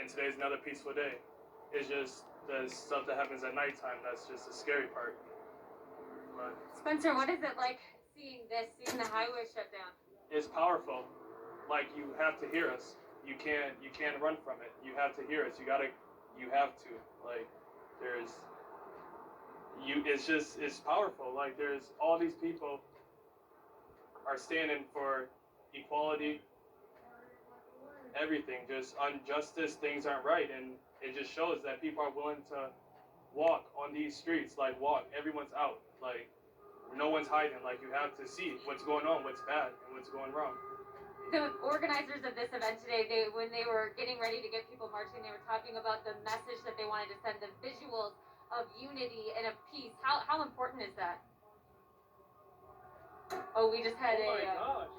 and today's another peaceful day. It's just the stuff that happens at nighttime that's just the scary part. But Spencer, what is it like seeing the highway shut down? it's powerful. Like, you have to hear us. You can't run from it. You have to hear us. You have to. Like, it's powerful. Like, there's all these people are standing for equality, everything, just injustice, things aren't right, and it just shows that people are willing to walk on these streets, like everyone's out, like no one's hiding, like you have to see what's going on, what's bad, and what's going wrong. The organizers of this event today, when they were getting ready to get people marching, they were talking about the message that they wanted to send, the visuals of unity and of peace. How important is that? Oh, we just had gosh.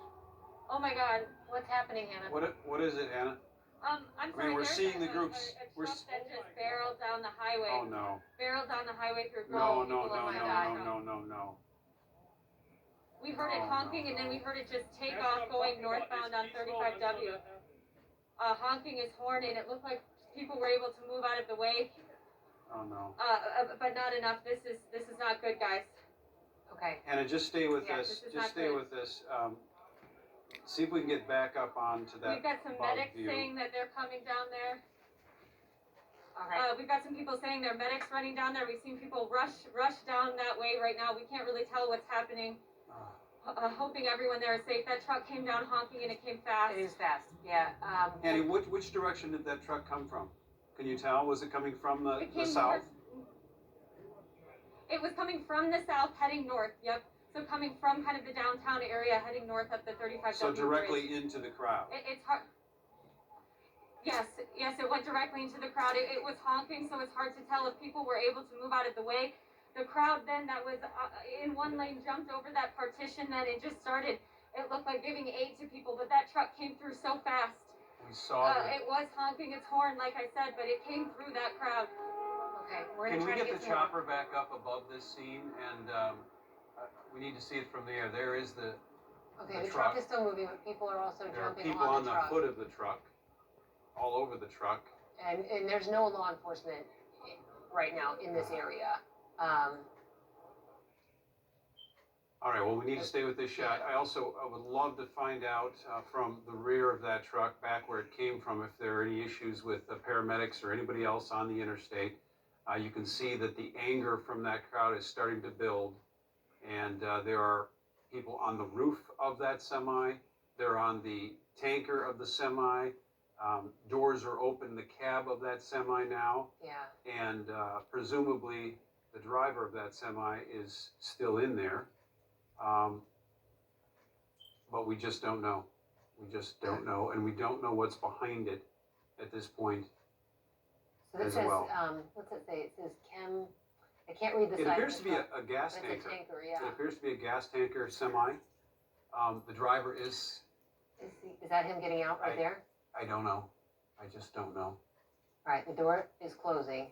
Oh my God, what's happening, Hannah? What is it, Hannah? I'm sorry. We're seeing the groups. A truck that just barreled down the highway. Oh no. Barreled down the highway through No. We heard it honking, and then we heard it just take off going northbound on 35W. Honking his horn, and it looked like people were able to move out of the way. Oh no. But not enough. This is not good, guys. Okay. Hannah, just stay with Yeah, this. this is Just not stay good. with this. See if we can get back up onto that. We've got some above medics view. saying that they're coming down there. All right. We've got some people saying they're medics running down there. We've seen people rush down that way right now. We can't really tell what's happening. Hoping everyone there is safe. That truck came down honking, and it came fast. It is fast, yeah. Annie, which direction did that truck come from? Can you tell? Was it coming from the south? It was coming from the south, heading north. Yep. So coming from kind of the downtown area, heading north up the 35W. So directly bridge. into the crowd. It's hard. Yes, it went directly into the crowd. It was honking, so it's hard to tell if people were able to move out of the way. The crowd then that was in one lane jumped over that partition, then it just started. It looked like giving aid to people, but that truck came through so fast. We saw it was honking its horn, like I said, but it came through that crowd. Okay, Can we get the chopper back up above this scene? And we need to see it from there. There is the Okay, the truck is still moving, but people are also There are jumping people on the truck. hood of the truck, all over the truck. And there's no law enforcement right now in this area. All right, well, we need to stay with this shot. I would love to find out from the rear of that truck, back where it came from, if there are any issues with the paramedics or anybody else on the interstate. You can see that the anger from that crowd is starting to build, and there are people on the roof of that semi. They're on the tanker of the semi. Doors are open in the cab of that semi now. Yeah. And presumably the driver of that semi is still in there. But we just don't know. We just don't know, and we don't know what's behind it at this point. So this as says, well. What's it say? It says chem. I can't read the It side. appears to be a gas It's tanker. a tanker, yeah. It appears to be a gas tanker semi. The driver is, Is that him getting out right there? I don't know. I just don't know. All right, the door is closing.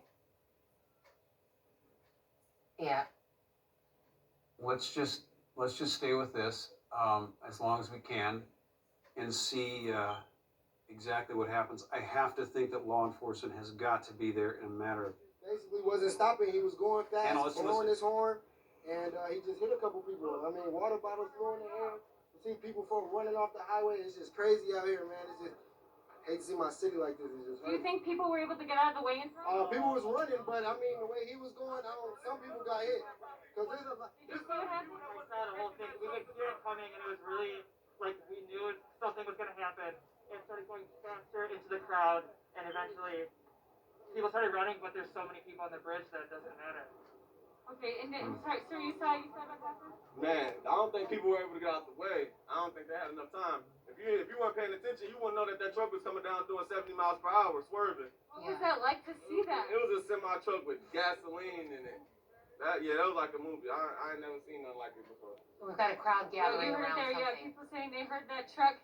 Yeah. Let's just stay with this as long as we can and see exactly what happens. I have to think that law enforcement has got to be there in a matter of. Basically wasn't stopping. He was going fast, blowing his horn, and he just hit a couple people. I mean, water bottles flew in the air. You see people running off the highway. It's just crazy out here, man. It's just hate to see my city like this. It's just. Do you think people were able to get out of the way in front? People was running, but I mean, the way he was going, some people got hit. Cause there's a lot. Did you see what happened? I saw the whole thing. We could hear it coming, and it was really like we knew something was going to happen. It started going faster into the crowd, and eventually people started running. But there's so many people on the bridge that it doesn't matter. Okay, and then, sorry, sir, you said what happened? Man, I don't think people were able to get out the way. I don't think they had enough time. If you weren't paying attention, you wouldn't know that truck was coming down doing 70 miles per hour, swerving. What was that like to see that? It was a semi truck with gasoline in it. That was like a movie. I ain't never seen nothing like it before. We've got a crowd gathering you heard around there, something. yeah, people saying they heard that truck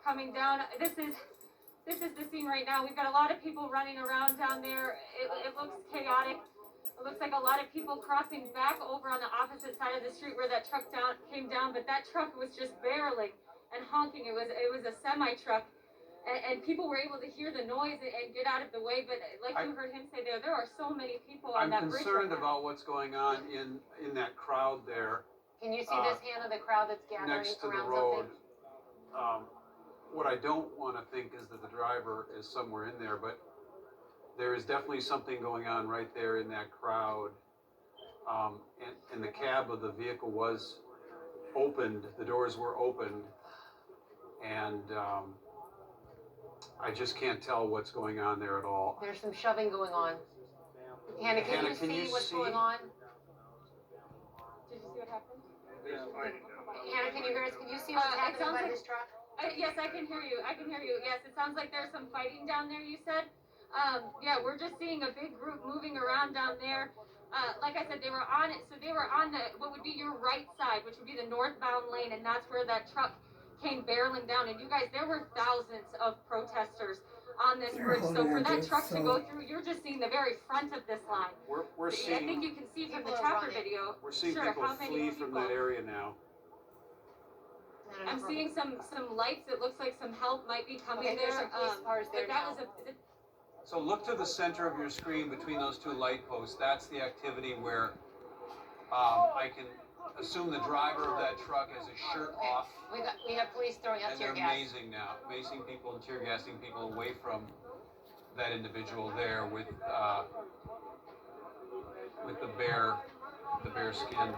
coming down. This is the scene right now. We've got a lot of people running around down there. It looks chaotic. It looks like a lot of people crossing back over on the opposite side of the street where that truck came down, but that truck was just barreling and honking. It was a semi truck. and people were able to hear the noise and get out of the way. But like you heard him say there are so many people on that bridge. I'm concerned right now. about what's going on in that crowd there. Can you see this, Hannah, the crowd that's gathering Next to the around road. something? What I don't want to think is that the driver is somewhere in there, but there is definitely something going on right there in that crowd. And the cab of the vehicle was opened, the doors were opened, and I just can't tell what's going on there at all. There's some shoving going on. Hannah, can you see what's going on? Did you see what happened? Hannah, can you hear us? Can you see what's happening by this truck? Yes, I can hear you. Yes, it sounds like there's some fighting down there, you said? Yeah, we're just seeing a big group moving around down there. Like I said, they were on it. So they were on what would be your right side, which would be the northbound lane, and that's where that truck came barreling down. And you guys, there were thousands of protesters on this bridge. So for that truck to go through, you're just seeing the very front of this line. We're seeing. I think you can see from the chopper video. We're seeing people flee from that area now. I'm seeing some lights. It looks like some help might be coming there. There's some police cars there but that now. was So look to the center of your screen between those two light posts. That's the activity where I can assume the driver of that truck has his shirt off. We have police throwing out And tear they're gas. amazing now, amazing people and tear gassing people away from that individual there with the bare skin.